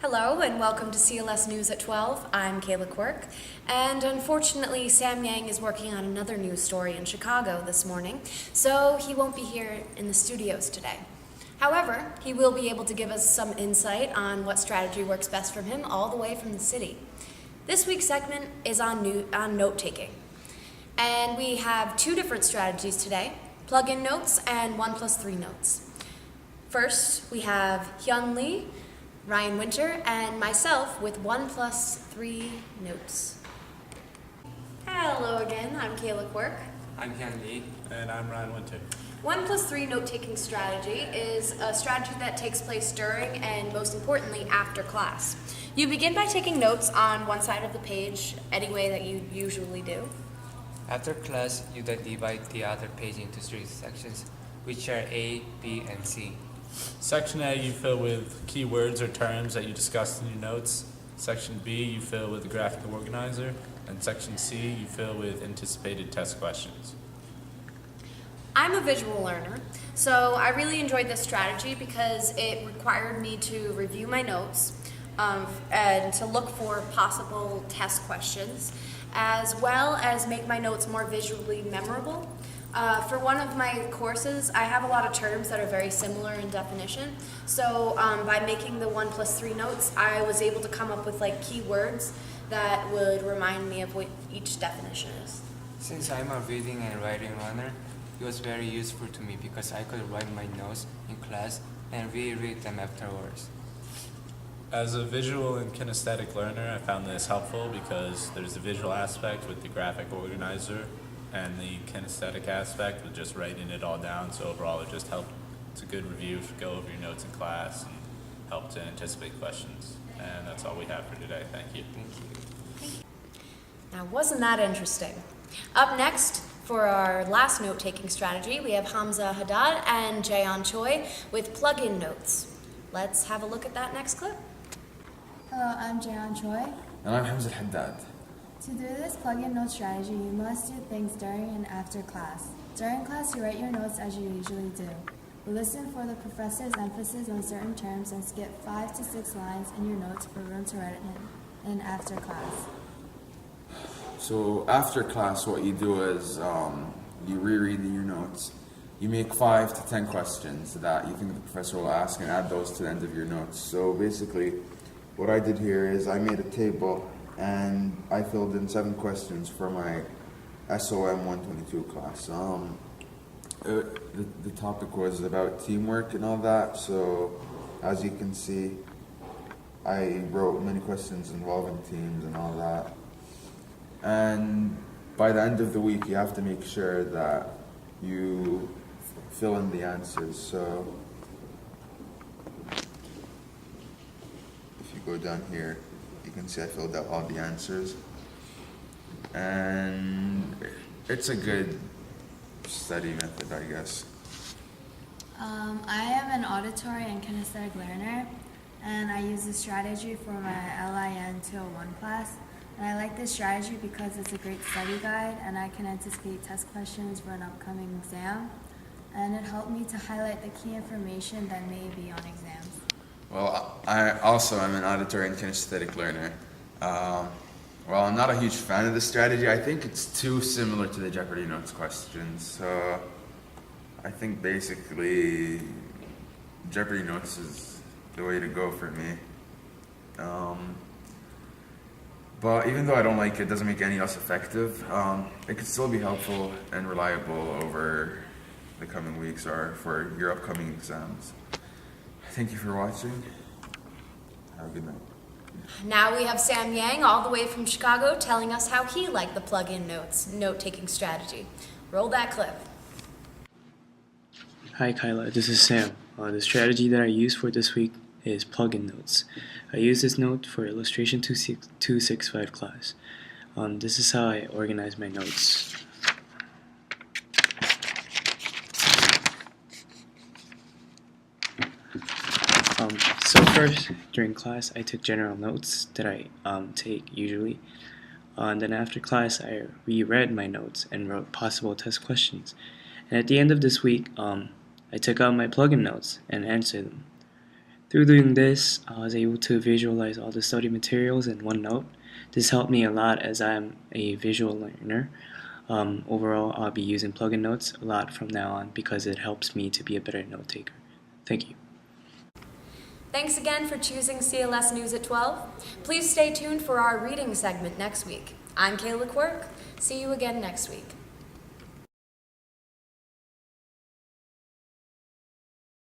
Hello and welcome to CLS News at 12. I'm Kayla Quirk, and unfortunately Sam Yang is working on another news story in Chicago this morning, so he won't be here in the studios today. However, he will be able to give us some insight on what strategy works best for him all the way from the city. This week's segment is on note-taking, and we have two different strategies today, plug-in notes and 1+3 notes. First, we have Hyun Lee, Ryan Winter, and myself with 1+3 notes. Hello again, I'm Kayla Quirk. I'm Hyun Lee. And I'm Ryan Winter. 1+3 note-taking strategy is a strategy that takes place during and most importantly after class. You begin by taking notes on one side of the page any way that you usually do. After class, you then divide the other page into three sections, which are A, B, and C. Section A you fill with keywords or terms that you discussed in your notes. Section B you fill with the graphic organizer. And Section C you fill with anticipated test questions. I'm a visual learner, so I really enjoyed this strategy because it required me to review my notes and to look for possible test questions, as well as make my notes more visually memorable. For one of my courses, I have a lot of terms that are very similar in definition, so by making the 1+3 notes, I was able to come up with like keywords that would remind me of what each definition is. Since I'm a reading and writing learner, it was very useful to me because I could write my notes in class and reread them afterwards. As a visual and kinesthetic learner, I found this helpful because there's the visual aspect with the graphic organizer and the kinesthetic aspect with just writing it all down. So overall it just helped. It's a good review to go over your notes in class and help to anticipate questions. And that's all we have for today. Thank you. Thank you. Now, wasn't that interesting? Up next, for our last note-taking strategy, we have Hamza Haddad and Jaeon Choi with plug-in notes. Let's have a look at that next clip. Hello, I'm Jaeon Choi. And I'm Hamza Haddad. To do this plug-in note strategy, you must do things during and after class. During class, you write your notes as you usually do. You listen for the professor's emphasis on certain terms and skip 5 to 6 lines in your notes for room to write it in after class. So after class, what you do is you reread your notes. You make 5 to 10 questions that you think the professor will ask and add those to the end of your notes. So basically, what I did here is I made a table and I filled in 7 questions for my SOM 122 class. The topic was about teamwork and all that, so as you can see, I wrote many questions involving teams and all that. And by the end of the week, you have to make sure that you fill in the answers. So if you go down here, you can see I filled out all the answers. And it's a good study method, I guess. I am an auditory and kinesthetic learner, and I use this strategy for my LIN 201 class. And I like this strategy because it's a great study guide and I can anticipate test questions for an upcoming exam. And it helped me to highlight the key information that may be on exams. Well, I also am an auditory and kinesthetic learner. Well, I'm not a huge fan of this strategy. I think it's too similar to the Jeopardy Notes questions. So I think basically Jeopardy Notes is the way to go for me. But even though I don't like it, it doesn't make it any less effective. It could still be helpful and reliable over the coming weeks or for your upcoming exams. Thank you for watching. Have a good night. Now we have Sam Yang all the way from Chicago telling us how he liked the plug-in notes note-taking strategy. Roll that clip. Hi Kyla, this is Sam. The strategy that I use for this week is plug-in notes. I use this note for illustration 265 class. This is how I organize my notes. So first, during class, I took general notes that I take usually. And then after class, I reread my notes and wrote possible test questions. And at the end of this week, I took out my plug-in notes and answered them. Through doing this, I was able to visualize all the study materials in OneNote. This helped me a lot as I'm a visual learner. Overall, I'll be using plugin notes a lot from now on because it helps me to be a better note taker. Thank you. Thanks again for choosing CLS News at 12. Please stay tuned for our reading segment next week. I'm Kayla Quirk. See you again next week.